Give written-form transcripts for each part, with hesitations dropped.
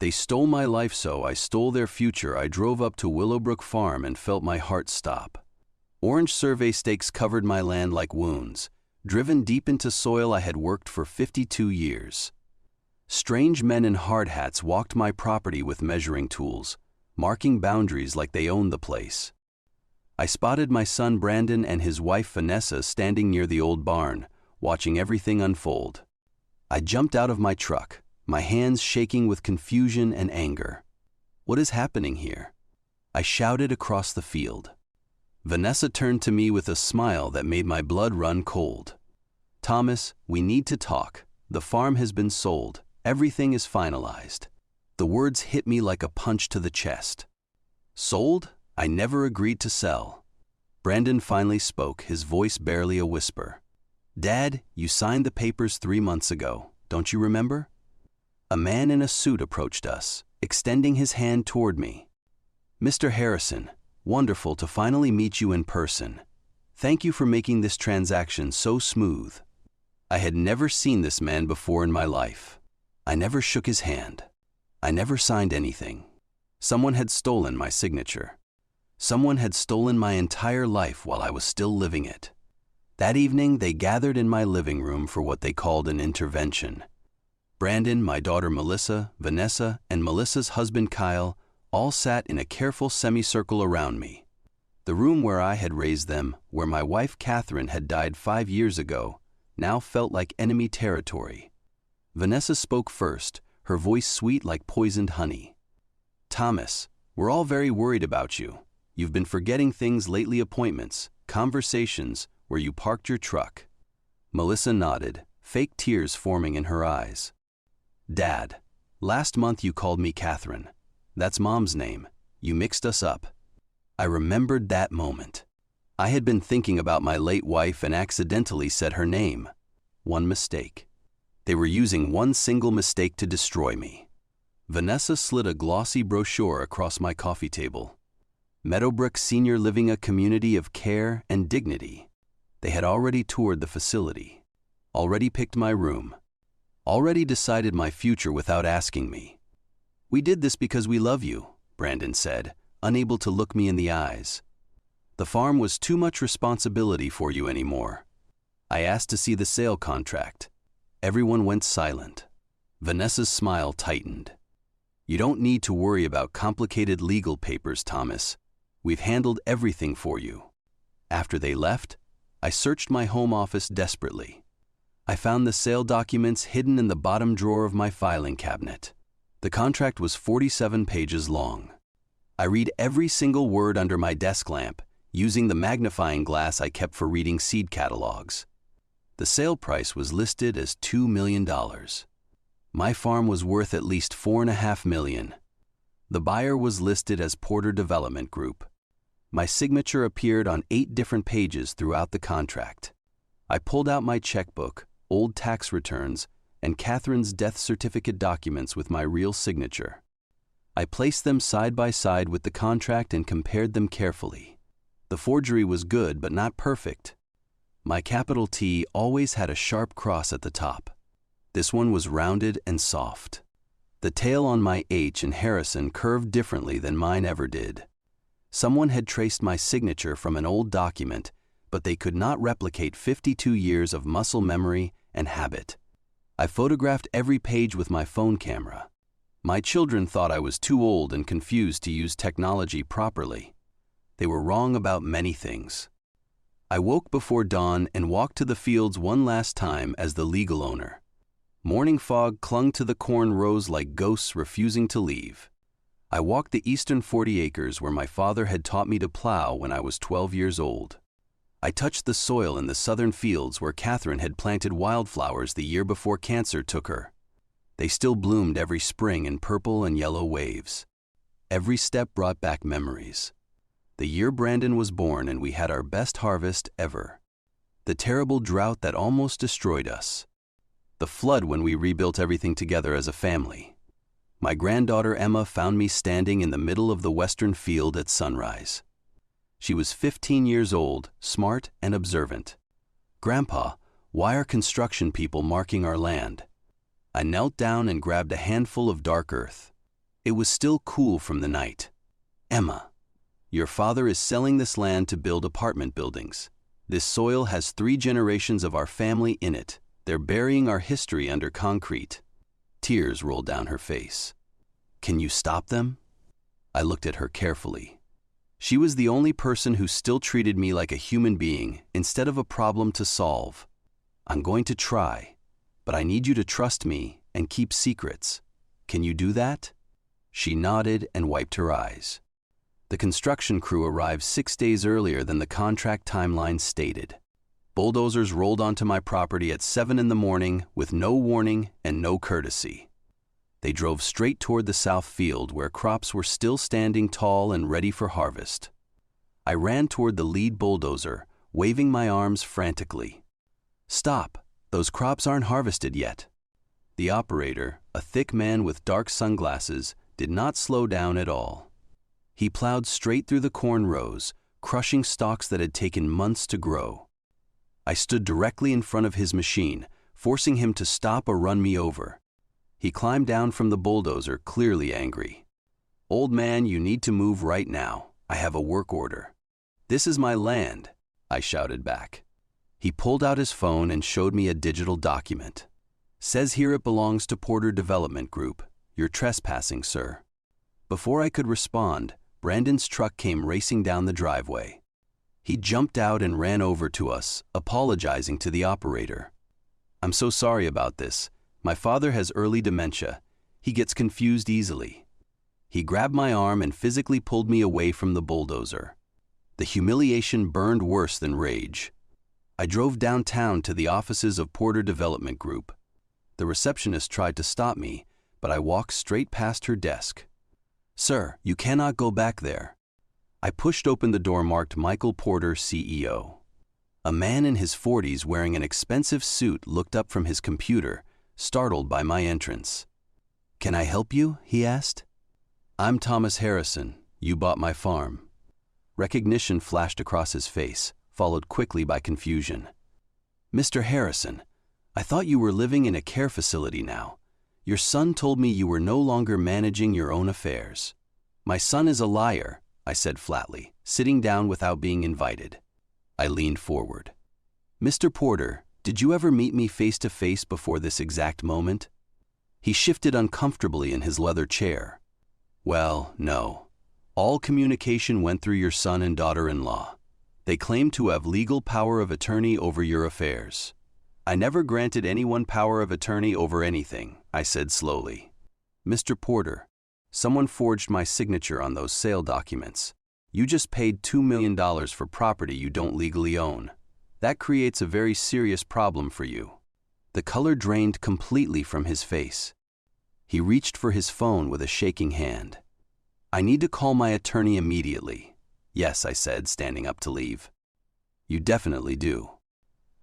They stole my life, so I stole their future. I drove up to Willowbrook Farm and felt my heart stop. Orange survey stakes covered my land like wounds, driven deep into soil I had worked for 52 years. Strange men in hard hats walked my property with measuring tools, marking boundaries like they owned the place. I spotted my son Brandon and his wife Vanessa standing near the old barn, watching everything unfold. I jumped out of my truck, my hands shaking with confusion and anger. What is happening here? I shouted across the field. Vanessa turned to me with a smile that made my blood run cold. Thomas, we need to talk. The farm has been sold. Everything is finalized. The words hit me like a punch to the chest. Sold? I never agreed to sell. Brandon finally spoke, his voice barely a whisper. Dad, you signed the papers 3 months ago. Don't you remember? A man in a suit approached us, extending his hand toward me. Mr. Harrison, wonderful to finally meet you in person. Thank you for making this transaction so smooth. I had never seen this man before in my life. I never shook his hand. I never signed anything. Someone had stolen my signature. Someone had stolen my entire life while I was still living it. That evening, they gathered in my living room for what they called an intervention. Brandon, my daughter Melissa, Vanessa, and Melissa's husband Kyle all sat in a careful semicircle around me. The room where I had raised them, where my wife Catherine had died 5 years ago, now felt like enemy territory. Vanessa spoke first, her voice sweet like poisoned honey. Thomas, we're all very worried about you. You've been forgetting things lately, appointments, conversations, where you parked your truck. Melissa nodded, fake tears forming in her eyes. Dad, last month you called me Catherine. That's Mom's name. You mixed us up. I remembered that moment. I had been thinking about my late wife and accidentally said her name. One mistake. They were using one single mistake to destroy me. Vanessa slid a glossy brochure across my coffee table. Meadowbrook Senior Living, a community of care and dignity. They had already toured the facility, already picked my room, already decided my future without asking me. We did this because we love you, Brandon said, unable to look me in the eyes. The farm was too much responsibility for you anymore. I asked to see the sale contract. Everyone went silent. Vanessa's smile tightened. You don't need to worry about complicated legal papers, Thomas. We've handled everything for you. After they left, I searched my home office desperately. I found the sale documents hidden in the bottom drawer of my filing cabinet. The contract was 47 pages long. I read every single word under my desk lamp, using the magnifying glass I kept for reading seed catalogs. The sale price was listed as $2 million. My farm was worth at least $4.5 million. The buyer was listed as Porter Development Group. My signature appeared on 8 different pages throughout the contract. I pulled out my checkbook, old tax returns, and Catherine's death certificate documents with my real signature. I placed them side by side with the contract and compared them carefully. The forgery was good but not perfect. My capital T always had a sharp cross at the top. This one was rounded and soft. The tail on my H in Harrison curved differently than mine ever did. Someone had traced my signature from an old document, but they could not replicate 52 years of muscle memory and habit. I photographed every page with my phone camera. My children thought I was too old and confused to use technology properly. They were wrong about many things. I woke before dawn and walked to the fields one last time as the legal owner. Morning fog clung to the corn rows like ghosts refusing to leave. I walked the eastern 40 acres where my father had taught me to plow when I was 12 years old. I touched the soil in the southern fields where Catherine had planted wildflowers the year before cancer took her. They still bloomed every spring in purple and yellow waves. Every step brought back memories. The year Brandon was born and we had our best harvest ever. The terrible drought that almost destroyed us. The flood when we rebuilt everything together as a family. My granddaughter Emma found me standing in the middle of the western field at sunrise. She was 15 years old, smart and observant. Grandpa, why are construction people marking our land? I knelt down and grabbed a handful of dark earth. It was still cool from the night. Emma, your father is selling this land to build apartment buildings. This soil has 3 generations of our family in it. They're burying our history under concrete. Tears rolled down her face. Can you stop them? I looked at her carefully. She was the only person who still treated me like a human being instead of a problem to solve. I'm going to try, but I need you to trust me and keep secrets. Can you do that? She nodded and wiped her eyes. The construction crew arrived 6 days earlier than the contract timeline stated. Bulldozers rolled onto my property at 7 in the morning with no warning and no courtesy. They drove straight toward the south field where crops were still standing tall and ready for harvest. I ran toward the lead bulldozer, waving my arms frantically. Stop, those crops aren't harvested yet. The operator, a thick man with dark sunglasses, did not slow down at all. He plowed straight through the corn rows, crushing stalks that had taken months to grow. I stood directly in front of his machine, forcing him to stop or run me over. He climbed down from the bulldozer, clearly angry. Old man, you need to move right now. I have a work order. This is my land, I shouted back. He pulled out his phone and showed me a digital document. Says here it belongs to Porter Development Group. You're trespassing, sir. Before I could respond, Brandon's truck came racing down the driveway. He jumped out and ran over to us, apologizing to the operator. I'm so sorry about this. My father has early dementia. He gets confused easily. He grabbed my arm and physically pulled me away from the bulldozer. The humiliation burned worse than rage. I drove downtown to the offices of Porter Development Group. The receptionist tried to stop me, but I walked straight past her desk. Sir, you cannot go back there. I pushed open the door marked Michael Porter, CEO. A man in his 40s wearing an expensive suit looked up from his computer, startled by my entrance. Can I help you? He asked. I'm Thomas Harrison. You bought my farm. Recognition flashed across his face, followed quickly by confusion. Mr. Harrison, I thought you were living in a care facility now. Your son told me you were no longer managing your own affairs. My son is a liar, I said flatly, sitting down without being invited. I leaned forward. Mr. Porter, did you ever meet me face to face before this exact moment? He shifted uncomfortably in his leather chair. Well, no. All communication went through your son and daughter-in-law. They claim to have legal power of attorney over your affairs. I never granted anyone power of attorney over anything, I said slowly. Mr. Porter, someone forged my signature on those sale documents. You just paid $2 million for property you don't legally own. That creates a very serious problem for you. The color drained completely from his face. He reached for his phone with a shaking hand. I need to call my attorney immediately. Yes, I said, standing up to leave. You definitely do.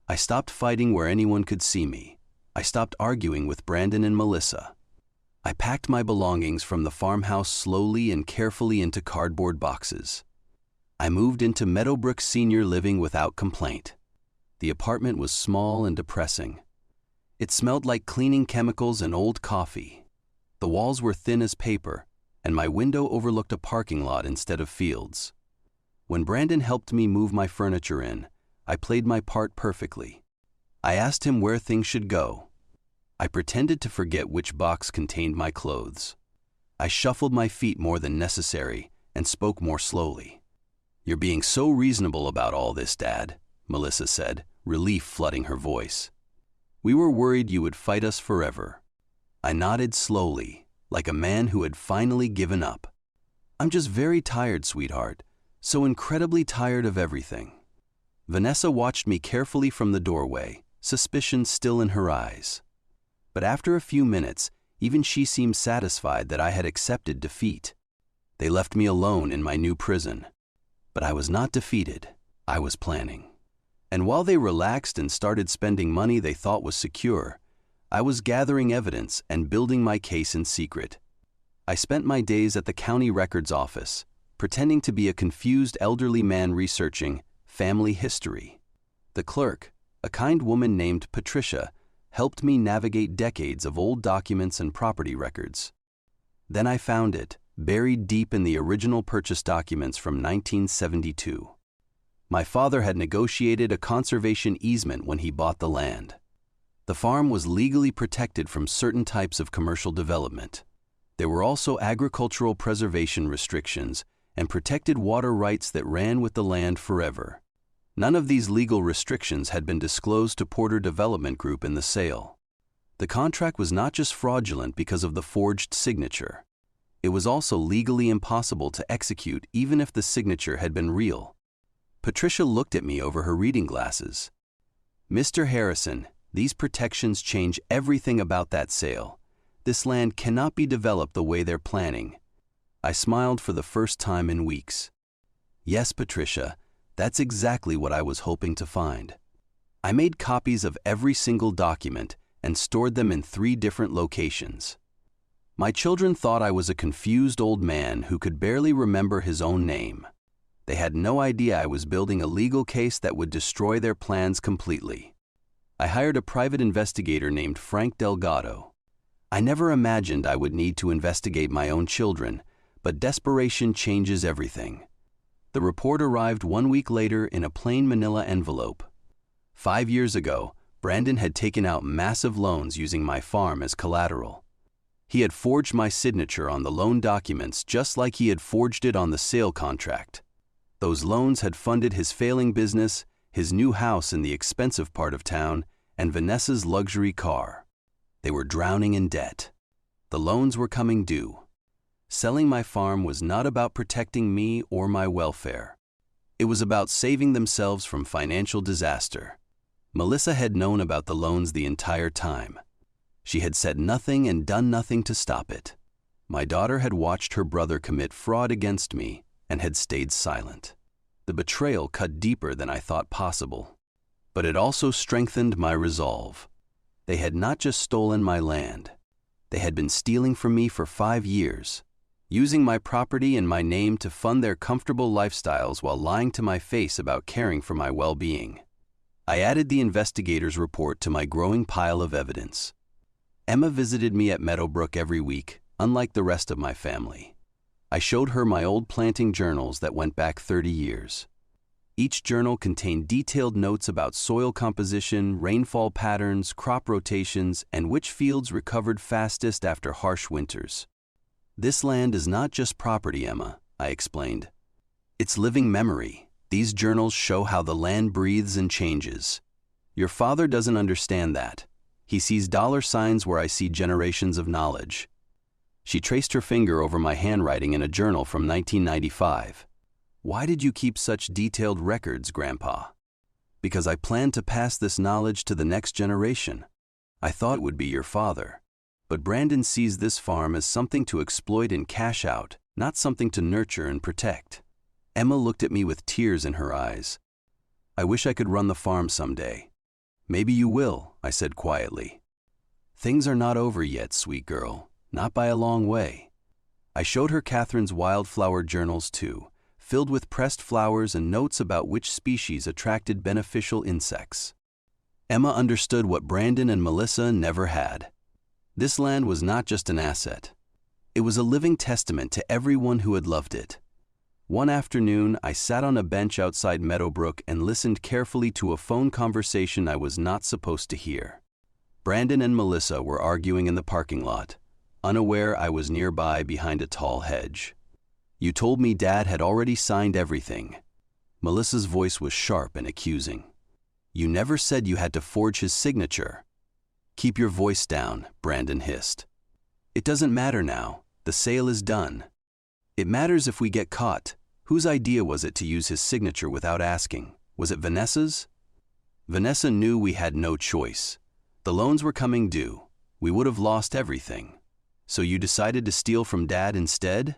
I stopped fighting where anyone could see me. I stopped arguing with Brandon and Melissa. I packed my belongings from the farmhouse slowly and carefully into cardboard boxes. I moved into Meadowbrook Senior Living without complaint. The apartment was small and depressing. It smelled like cleaning chemicals and old coffee. The walls were thin as paper, and my window overlooked a parking lot instead of fields. When Brandon helped me move my furniture in, I played my part perfectly. I asked him where things should go. I pretended to forget which box contained my clothes. I shuffled my feet more than necessary and spoke more slowly. You're being so reasonable about all this, Dad, Melissa said, relief flooding her voice. We were worried you would fight us forever. I nodded slowly, like a man who had finally given up. I'm just very tired, sweetheart, so incredibly tired of everything. Vanessa watched me carefully from the doorway, suspicion still in her eyes. But after a few minutes, even she seemed satisfied that I had accepted defeat. They left me alone in my new prison. But I was not defeated. I was planning. And while they relaxed and started spending money they thought was secure, I was gathering evidence and building my case in secret. I spent my days at the county records office, pretending to be a confused elderly man researching family history. The clerk, a kind woman named Patricia, helped me navigate decades of old documents and property records. Then I found it, buried deep in the original purchase documents from 1972. My father had negotiated a conservation easement when he bought the land. The farm was legally protected from certain types of commercial development. There were also agricultural preservation restrictions and protected water rights that ran with the land forever. None of these legal restrictions had been disclosed to Porter Development Group in the sale. The contract was not just fraudulent because of the forged signature. It was also legally impossible to execute even if the signature had been real. Patricia looked at me over her reading glasses. "Mr. Harrison, these protections change everything about that sale. This land cannot be developed the way they're planning." I smiled for the first time in weeks. "Yes, Patricia, that's exactly what I was hoping to find." I made copies of every single document and stored them in 3 different locations. My children thought I was a confused old man who could barely remember his own name. They had no idea I was building a legal case that would destroy their plans completely. I hired a private investigator named Frank Delgado. I never imagined I would need to investigate my own children, but desperation changes everything. The report arrived 1 week later in a plain manila envelope. 5 years ago, Brandon had taken out massive loans using my farm as collateral. He had forged my signature on the loan documents just like he had forged it on the sale contract. Those loans had funded his failing business, his new house in the expensive part of town, and Vanessa's luxury car. They were drowning in debt. The loans were coming due. Selling my farm was not about protecting me or my welfare. It was about saving themselves from financial disaster. Melissa had known about the loans the entire time. She had said nothing and done nothing to stop it. My daughter had watched her brother commit fraud against me and had stayed silent. The betrayal cut deeper than I thought possible. But it also strengthened my resolve. They had not just stolen my land. They had been stealing from me for 5 years, using my property and my name to fund their comfortable lifestyles while lying to my face about caring for my well-being. I added the investigator's report to my growing pile of evidence. Emma visited me at Meadowbrook every week, unlike the rest of my family. I showed her my old planting journals that went back 30 years. Each journal contained detailed notes about soil composition, rainfall patterns, crop rotations, and which fields recovered fastest after harsh winters. "This land is not just property, Emma," I explained. "It's living memory. These journals show how the land breathes and changes. Your father doesn't understand that. He sees dollar signs where I see generations of knowledge." She traced her finger over my handwriting in a journal from 1995. "Why did you keep such detailed records, Grandpa?" "Because I planned to pass this knowledge to the next generation. I thought it would be your father. But Brandon sees this farm as something to exploit and cash out, not something to nurture and protect." Emma looked at me with tears in her eyes. "I wish I could run the farm someday." "Maybe you will," I said quietly. "Things are not over yet, sweet girl, not by a long way." I showed her Catherine's wildflower journals too, filled with pressed flowers and notes about which species attracted beneficial insects. Emma understood what Brandon and Melissa never had. This land was not just an asset. It was a living testament to everyone who had loved it. One afternoon, I sat on a bench outside Meadowbrook and listened carefully to a phone conversation I was not supposed to hear. Brandon and Melissa were arguing in the parking lot, unaware I was nearby behind a tall hedge. "You told me Dad had already signed everything." Melissa's voice was sharp and accusing. "You never said you had to forge his signature." "Keep your voice down," Brandon hissed. "It doesn't matter now. The sale is done. It matters if we get caught. Whose idea was it to use his signature without asking? Was it Vanessa's?" "Vanessa knew we had no choice. The loans were coming due. We would have lost everything. So you decided to steal from Dad instead?"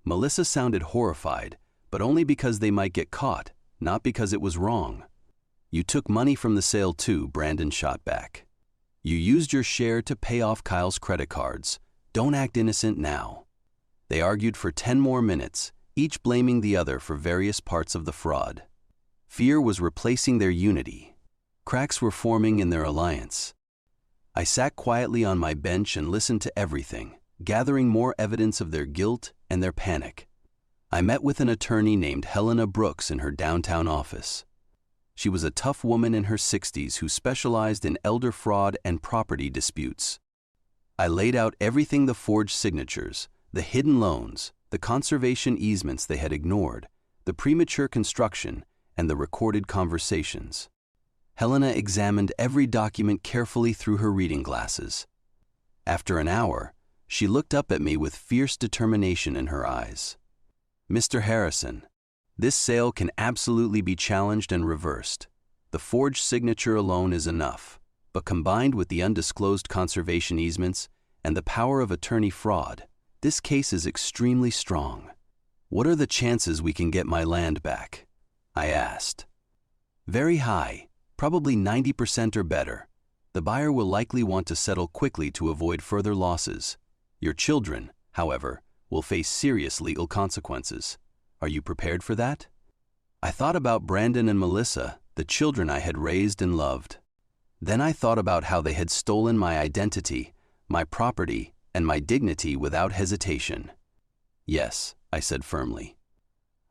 Melissa sounded horrified, but only because they might get caught, not because it was wrong. "You took money from the sale too," Brandon shot back. "You used your share to pay off Kyle's credit cards. Don't act innocent now." They argued for 10 more minutes, each blaming the other for various parts of the fraud. Fear was replacing their unity. Cracks were forming in their alliance. I sat quietly on my bench and listened to everything, gathering more evidence of their guilt and their panic. I met with an attorney named Helena Brooks in her downtown office. She was a tough woman in her 60s who specialized in elder fraud and property disputes. I laid out everything: the forged signatures, the hidden loans, the conservation easements they had ignored, the premature construction, and the recorded conversations. Helena examined every document carefully through her reading glasses. After an hour, she looked up at me with fierce determination in her eyes. "Mr. Harrison, this sale can absolutely be challenged and reversed. The forged signature alone is enough, but combined with the undisclosed conservation easements and the power of attorney fraud, this case is extremely strong. What are the chances we can get my land back?" I asked. "Very high, probably 90% or better. The buyer will likely want to settle quickly to avoid further losses. Your children, however, will face serious legal consequences. Are you prepared for that?" I thought about Brandon and Melissa, the children I had raised and loved. Then I thought about how they had stolen my identity, my property, and my dignity without hesitation. "Yes," I said firmly.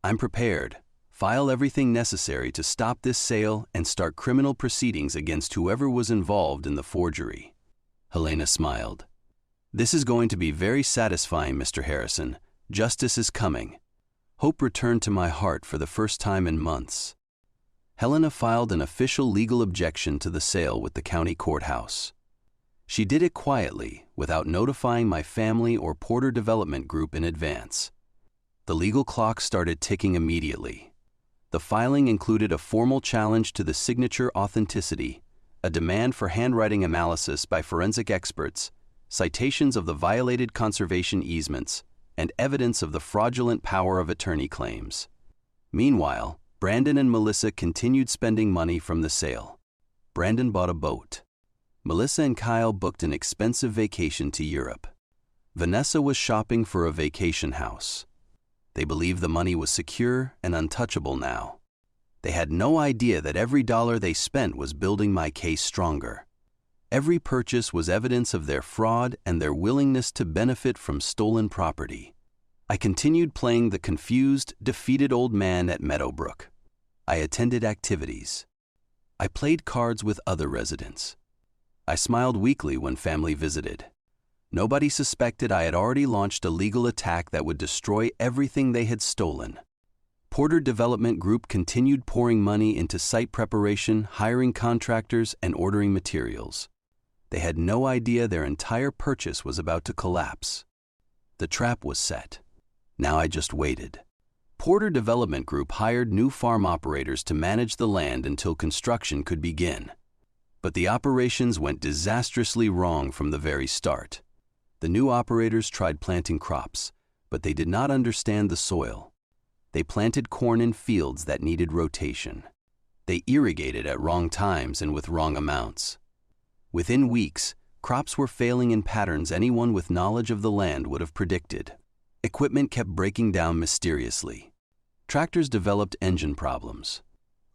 "I'm prepared. File everything necessary to stop this sale and start criminal proceedings against whoever was involved in the forgery." Helena smiled. "This is going to be very satisfying, Mr. Harrison. Justice is coming." Hope returned to my heart for the first time in months. Helena filed an official legal objection to the sale with the county courthouse. She did it quietly, without notifying my family or Porter Development Group in advance. The legal clock started ticking immediately. The filing included a formal challenge to the signature authenticity, a demand for handwriting analysis by forensic experts, citations of the violated conservation easements, and evidence of the fraudulent power of attorney claims. Meanwhile, Brandon and Melissa continued spending money from the sale. Brandon bought a boat. Melissa and Kyle booked an expensive vacation to Europe. Vanessa was shopping for a vacation house. They believed the money was secure and untouchable now. They had no idea that every dollar they spent was building my case stronger. Every purchase was evidence of their fraud and their willingness to benefit from stolen property. I continued playing the confused, defeated old man at Meadowbrook. I attended activities. I played cards with other residents. I smiled weakly when family visited. Nobody suspected I had already launched a legal attack that would destroy everything they had stolen. Porter Development Group continued pouring money into site preparation, hiring contractors, and ordering materials. They had no idea their entire purchase was about to collapse. The trap was set. Now I just waited. Porter Development Group hired new farm operators to manage the land until construction could begin. But the operations went disastrously wrong from the very start. The new operators tried planting crops, but they did not understand the soil. They planted corn in fields that needed rotation. They irrigated at wrong times and with wrong amounts. Within weeks, crops were failing in patterns anyone with knowledge of the land would have predicted. Equipment kept breaking down mysteriously. Tractors developed engine problems.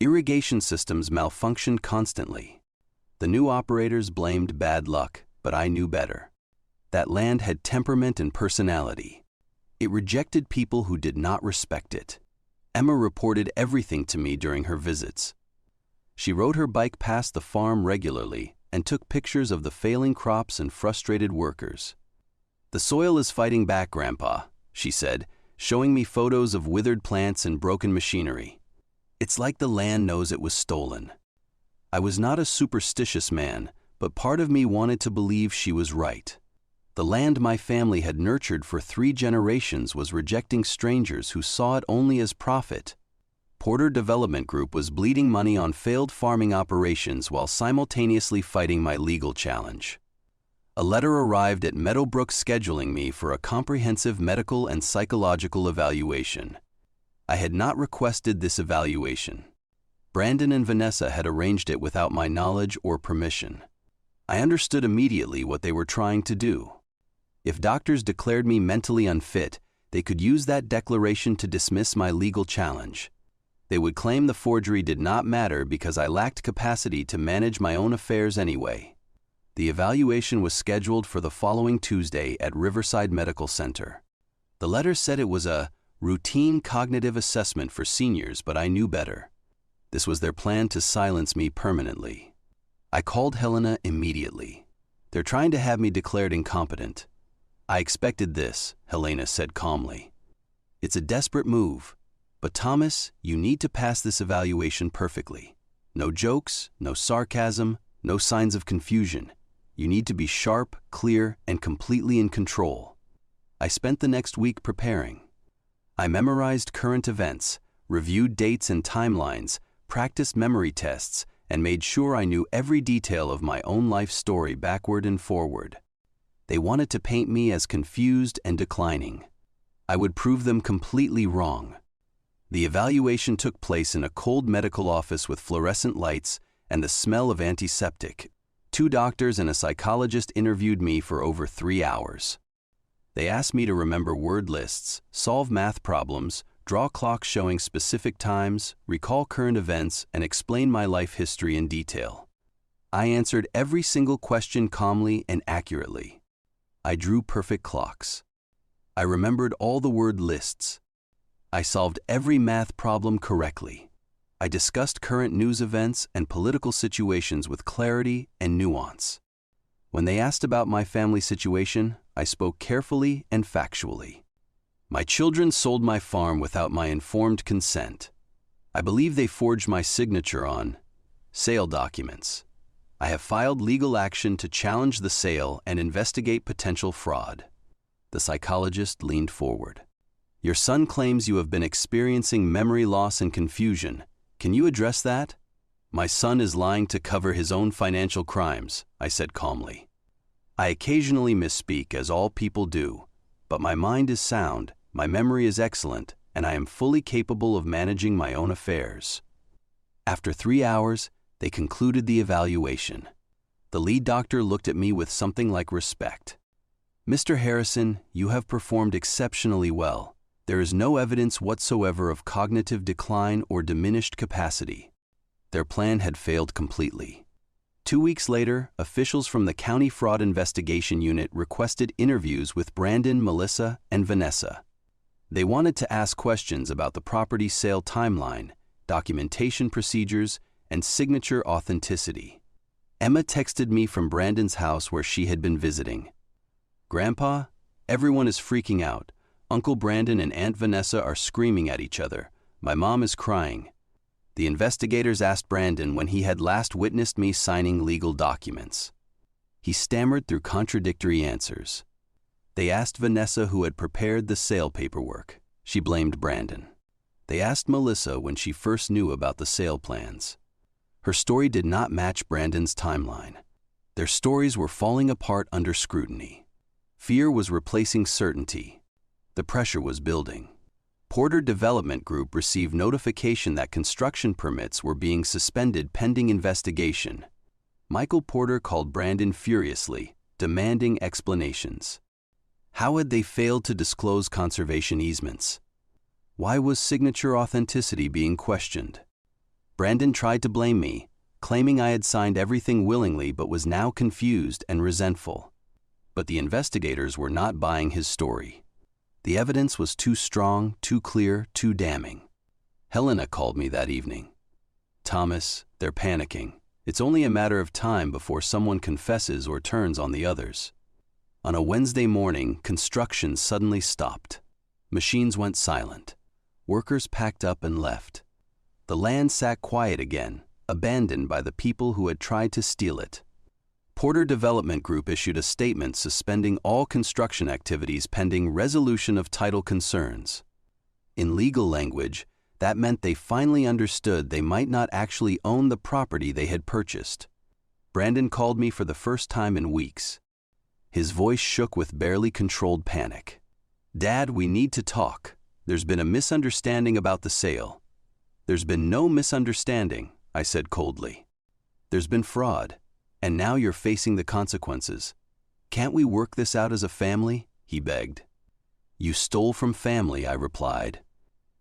Irrigation systems malfunctioned constantly. The new operators blamed bad luck, but I knew better. That land had temperament and personality. It rejected people who did not respect it. Emma reported everything to me during her visits. She rode her bike past the farm regularly and took pictures of the failing crops and frustrated workers. "The soil is fighting back, Grandpa," she said, showing me photos of withered plants and broken machinery. "It's like the land knows it was stolen." I was not a superstitious man, but part of me wanted to believe she was right. The land my family had nurtured for 3 generations was rejecting strangers who saw it only as profit. Porter Development Group was bleeding money on failed farming operations while simultaneously fighting my legal challenge. A letter arrived at Meadowbrook scheduling me for a comprehensive medical and psychological evaluation. I had not requested this evaluation. Brandon and Vanessa had arranged it without my knowledge or permission. I understood immediately what they were trying to do. If doctors declared me mentally unfit, they could use that declaration to dismiss my legal challenge. They would claim the forgery did not matter because I lacked capacity to manage my own affairs anyway. The evaluation was scheduled for the following Tuesday at Riverside Medical Center. The letter said it was a routine cognitive assessment for seniors, but I knew better. This was their plan to silence me permanently. I called Helena immediately. They're trying to have me declared incompetent. I expected this, Helena said calmly. It's a desperate move. But Thomas, you need to pass this evaluation perfectly. No jokes, no sarcasm, no signs of confusion. You need to be sharp, clear, and completely in control. I spent the next week preparing. I memorized current events, reviewed dates and timelines, practiced memory tests, and made sure I knew every detail of my own life story backward and forward. They wanted to paint me as confused and declining. I would prove them completely wrong. The evaluation took place in a cold medical office with fluorescent lights and the smell of antiseptic. 2 doctors and a psychologist interviewed me for over 3 hours. They asked me to remember word lists, solve math problems, draw clocks showing specific times, recall current events, and explain my life history in detail. I answered every single question calmly and accurately. I drew perfect clocks. I remembered all the word lists. I solved every math problem correctly. I discussed current news events and political situations with clarity and nuance. When they asked about my family situation, I spoke carefully and factually. My children sold my farm without my informed consent. I believe they forged my signature on sale documents. I have filed legal action to challenge the sale and investigate potential fraud. The psychologist leaned forward. Your son claims you have been experiencing memory loss and confusion. Can you address that? My son is lying to cover his own financial crimes, I said calmly. I occasionally misspeak, as all people do, but my mind is sound, my memory is excellent, and I am fully capable of managing my own affairs. After 3 hours, they concluded the evaluation. The lead doctor looked at me with something like respect. Mr. Harrison, you have performed exceptionally well. There is no evidence whatsoever of cognitive decline or diminished capacity. Their plan had failed completely. 2 weeks later, officials from the County Fraud Investigation Unit requested interviews with Brandon, Melissa, and Vanessa. They wanted to ask questions about the property sale timeline, documentation procedures, and signature authenticity. Emma texted me from Brandon's house where she had been visiting. Grandpa, everyone is freaking out. Uncle Brandon and Aunt Vanessa are screaming at each other. My mom is crying. The investigators asked Brandon when he had last witnessed me signing legal documents. He stammered through contradictory answers. They asked Vanessa who had prepared the sale paperwork. She blamed Brandon. They asked Melissa when she first knew about the sale plans. Her story did not match Brandon's timeline. Their stories were falling apart under scrutiny. Fear was replacing certainty. The pressure was building. Porter Development Group received notification that construction permits were being suspended pending investigation. Michael Porter called Brandon furiously, demanding explanations. How had they failed to disclose conservation easements? Why was signature authenticity being questioned? Brandon tried to blame me, claiming I had signed everything willingly but was now confused and resentful. But the investigators were not buying his story. The evidence was too strong, too clear, too damning. Helena called me that evening. Thomas, they're panicking. It's only a matter of time before someone confesses or turns on the others. On a Wednesday morning, construction suddenly stopped. Machines went silent. Workers packed up and left. The land sat quiet again, abandoned by the people who had tried to steal it. Porter Development Group issued a statement suspending all construction activities pending resolution of title concerns. In legal language, that meant they finally understood they might not actually own the property they had purchased. Brandon called me for the first time in weeks. His voice shook with barely controlled panic. Dad, we need to talk. There's been a misunderstanding about the sale. There's been no misunderstanding, I said coldly. There's been fraud. And now you're facing the consequences. Can't we work this out as a family? He begged. You stole from family, I replied.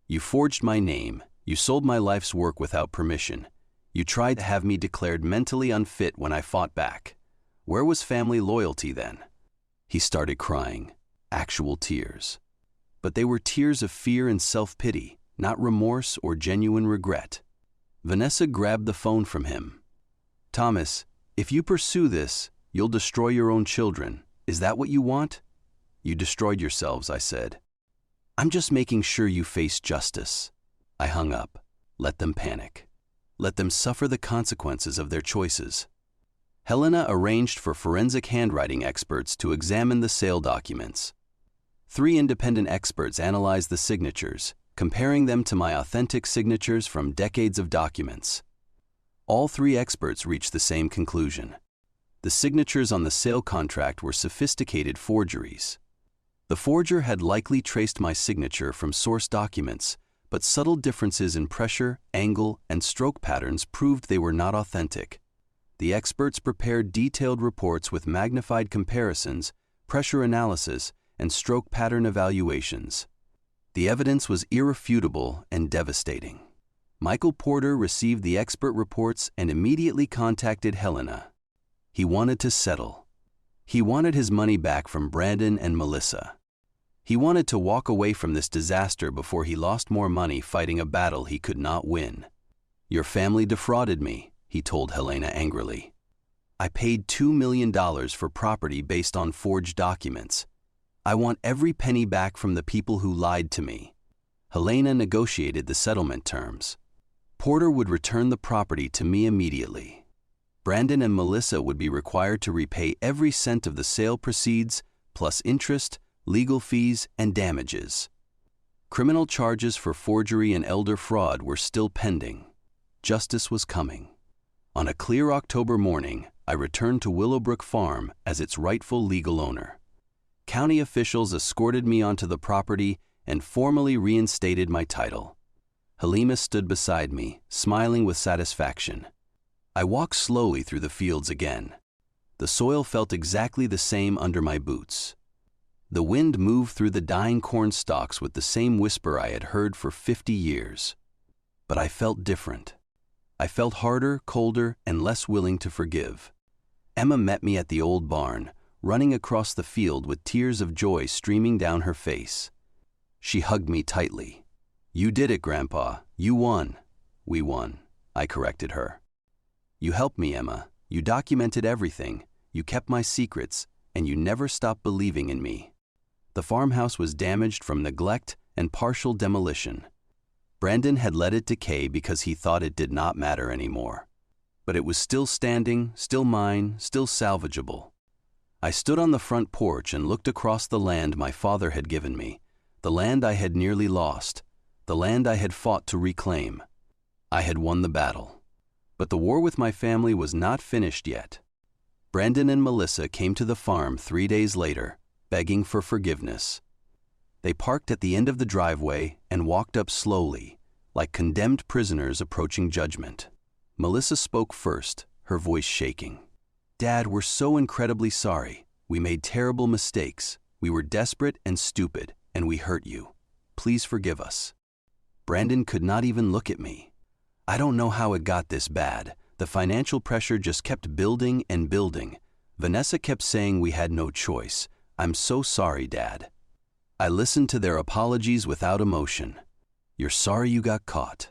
You forged my name. You sold my life's work without permission. You tried to have me declared mentally unfit when I fought back. Where was family loyalty then? He started crying, actual tears. But they were tears of fear and self-pity, not remorse or genuine regret. Vanessa grabbed the phone from him. "Thomas, if you pursue this, you'll destroy your own children. Is that what you want?" "You destroyed yourselves," I said. "I'm just making sure you face justice." I hung up. Let them panic. Let them suffer the consequences of their choices. Helena arranged for forensic handwriting experts to examine the sale documents. 3 independent experts analyzed the signatures, comparing them to my authentic signatures from decades of documents. All 3 experts reached the same conclusion. The signatures on the sale contract were sophisticated forgeries. The forger had likely traced my signature from source documents, but subtle differences in pressure, angle, and stroke patterns proved they were not authentic. The experts prepared detailed reports with magnified comparisons, pressure analysis, and stroke pattern evaluations. The evidence was irrefutable and devastating. Michael Porter received the expert reports and immediately contacted Helena. He wanted to settle. He wanted his money back from Brandon and Melissa. He wanted to walk away from this disaster before he lost more money fighting a battle he could not win. "Your family defrauded me," he told Helena angrily. "I paid $2 million for property based on forged documents. I want every penny back from the people who lied to me." Helena negotiated the settlement terms. Porter would return the property to me immediately. Brandon and Melissa would be required to repay every cent of the sale proceeds, plus interest, legal fees, and damages. Criminal charges for forgery and elder fraud were still pending. Justice was coming. On a clear October morning, I returned to Willowbrook Farm as its rightful legal owner. County officials escorted me onto the property and formally reinstated my title. Helena stood beside me, smiling with satisfaction. I walked slowly through the fields again. The soil felt exactly the same under my boots. The wind moved through the dying corn stalks with the same whisper I had heard for 50 years. But I felt different. I felt harder, colder, and less willing to forgive. Emma met me at the old barn, running across the field with tears of joy streaming down her face. She hugged me tightly. "You did it, Grandpa. You won." "We won," I corrected her. "You helped me, Emma. You documented everything. You kept my secrets, and you never stopped believing in me." The farmhouse was damaged from neglect and partial demolition. Brandon had let it decay because he thought it did not matter anymore. But it was still standing, still mine, still salvageable. I stood on the front porch and looked across the land my father had given me, the land I had nearly lost, the land I had fought to reclaim. I had won the battle. But the war with my family was not finished yet. Brandon and Melissa came to the farm 3 days later, begging for forgiveness. They parked at the end of the driveway and walked up slowly, like condemned prisoners approaching judgment. Melissa spoke first, her voice shaking. "Dad, we're so incredibly sorry. We made terrible mistakes. We were desperate and stupid, and we hurt you. Please forgive us." Brandon could not even look at me. "I don't know how it got this bad. The financial pressure just kept building and building. Vanessa kept saying we had no choice. I'm so sorry, Dad." I listened to their apologies without emotion. "You're sorry you got caught.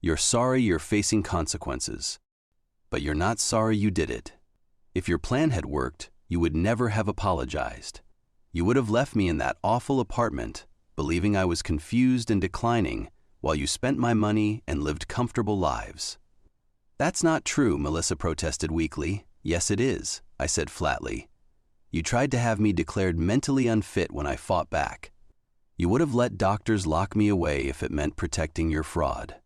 You're sorry you're facing consequences. But you're not sorry you did it. If your plan had worked, you would never have apologized. You would have left me in that awful apartment, believing I was confused and declining, while you spent my money and lived comfortable lives." "That's not true," Melissa protested weakly. "Yes, it is," I said flatly. "You tried to have me declared mentally unfit when I fought back. You would have let doctors lock me away if it meant protecting your fraud.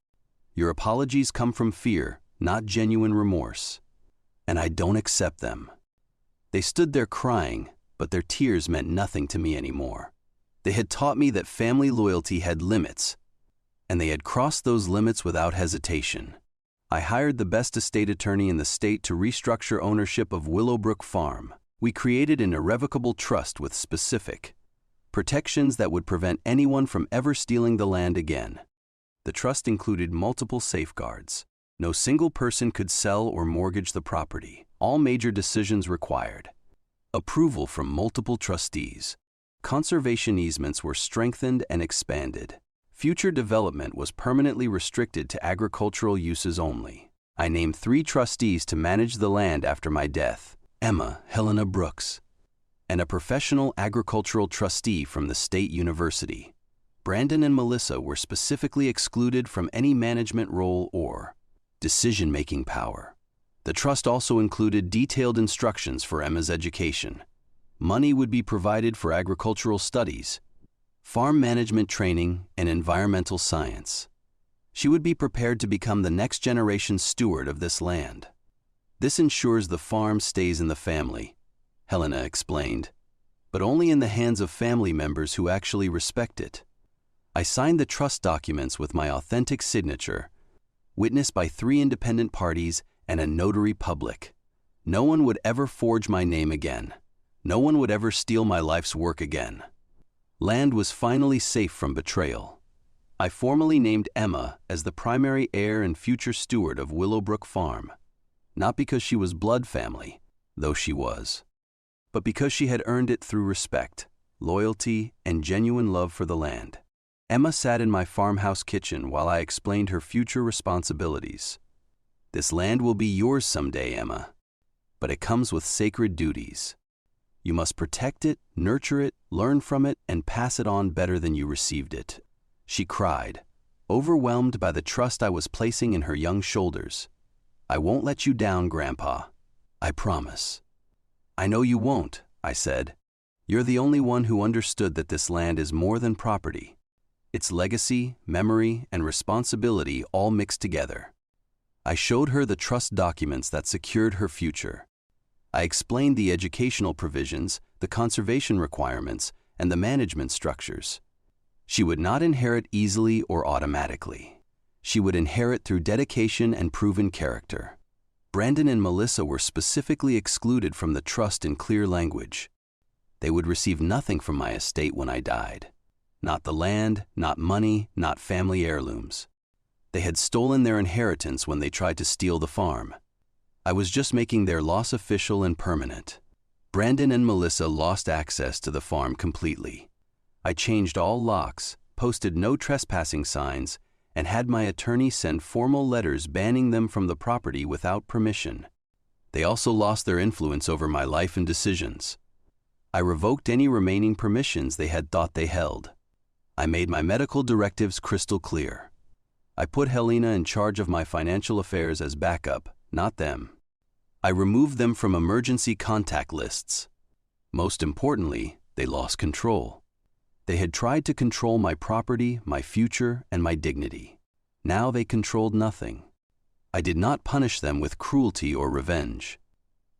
Your apologies come from fear, not genuine remorse. And I don't accept them." They stood there crying, but their tears meant nothing to me anymore. They had taught me that family loyalty had limits, and they had crossed those limits without hesitation. I hired the best estate attorney in the state to restructure ownership of Willowbrook Farm. We created an irrevocable trust with specific protections that would prevent anyone from ever stealing the land again. The trust included multiple safeguards. No single person could sell or mortgage the property. All major decisions required approval from multiple trustees. Conservation easements were strengthened and expanded. Future development was permanently restricted to agricultural uses only. I named 3 trustees to manage the land after my death: Emma Helena Brooks, and a professional agricultural trustee from the state university. Brandon and Melissa were specifically excluded from any management role or decision-making power. The trust also included detailed instructions for Emma's education. Money would be provided for agricultural studies, farm management training, and environmental science. She would be prepared to become the next generation steward of this land. This ensures the farm stays in the family, Helena explained, but only in the hands of family members who actually respect it. I signed the trust documents with my authentic signature, witnessed by 3 independent parties and a notary public. No one would ever forge my name again. No one would ever steal my life's work again. Land was finally safe from betrayal. I formally named Emma as the primary heir and future steward of Willowbrook Farm, not because she was blood family, though she was, but because she had earned it through respect, loyalty, and genuine love for the land. Emma sat in my farmhouse kitchen while I explained her future responsibilities. This land will be yours someday, Emma, but it comes with sacred duties. You must protect it, nurture it, learn from it, and pass it on better than you received it. She cried, overwhelmed by the trust I was placing in her young shoulders. I won't let you down, Grandpa. I promise. I know you won't, I said. You're the only one who understood that this land is more than property. It's legacy, memory, and responsibility all mixed together. I showed her the trust documents that secured her future. I explained the educational provisions, the conservation requirements, and the management structures. She would not inherit easily or automatically. She would inherit through dedication and proven character. Brandon and Melissa were specifically excluded from the trust in clear language. They would receive nothing from my estate when I died. Not the land, not money, not family heirlooms. They had stolen their inheritance when they tried to steal the farm. I was just making their loss official and permanent. Brandon and Melissa lost access to the farm completely. I changed all locks, posted no trespassing signs, and had my attorney send formal letters banning them from the property without permission. They also lost their influence over my life and decisions. I revoked any remaining permissions they had thought they held. I made my medical directives crystal clear. I put Helena in charge of my financial affairs as backup, not them. I removed them from emergency contact lists. Most importantly, they lost control. They had tried to control my property, my future, and my dignity. Now they controlled nothing. I did not punish them with cruelty or revenge.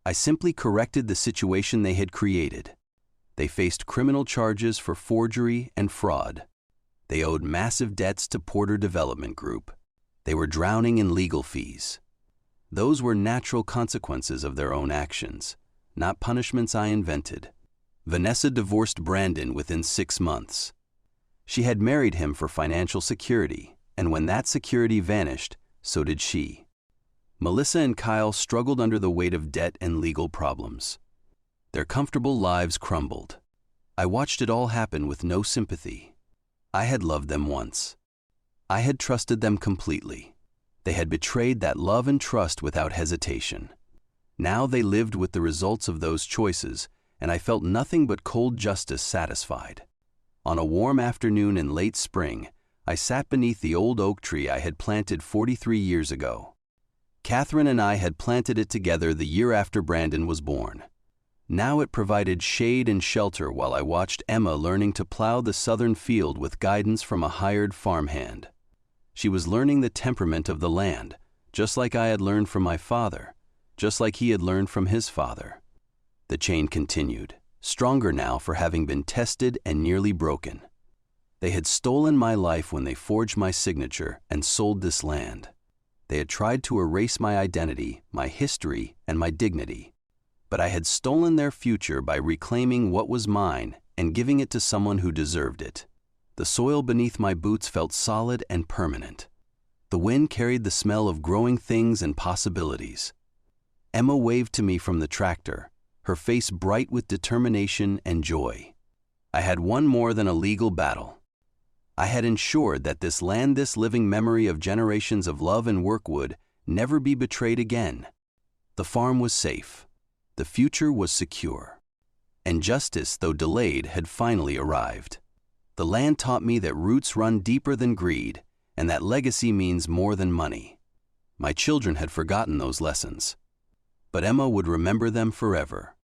I simply corrected the situation they had created. They faced criminal charges for forgery and fraud. They owed massive debts to Porter Development Group. They were drowning in legal fees. Those were natural consequences of their own actions, not punishments I invented. Vanessa divorced Brandon within 6 months. She had married him for financial security, and when that security vanished, so did she. Melissa and Kyle struggled under the weight of debt and legal problems. Their comfortable lives crumbled. I watched it all happen with no sympathy. I had loved them once. I had trusted them completely. They had betrayed that love and trust without hesitation. Now they lived with the results of those choices, and I felt nothing but cold justice satisfied. On a warm afternoon in late spring, I sat beneath the old oak tree I had planted 43 years ago. Catherine and I had planted it together the year after Brandon was born. Now it provided shade and shelter while I watched Emma learning to plow the southern field with guidance from a hired farmhand. She was learning the temperament of the land, just like I had learned from my father, just like he had learned from his father. The chain continued, stronger now for having been tested and nearly broken. They had stolen my life when they forged my signature and sold this land. They had tried to erase my identity, my history, and my dignity. But I had stolen their future by reclaiming what was mine and giving it to someone who deserved it. The soil beneath my boots felt solid and permanent. The wind carried the smell of growing things and possibilities. Emma waved to me from the tractor, her face bright with determination and joy. I had won more than a legal battle. I had ensured that this land, this living memory of generations of love and work, would never be betrayed again. The farm was safe. The future was secure. And justice, though delayed, had finally arrived. The land taught me that roots run deeper than greed, and that legacy means more than money. My children had forgotten those lessons, but Emma would remember them forever.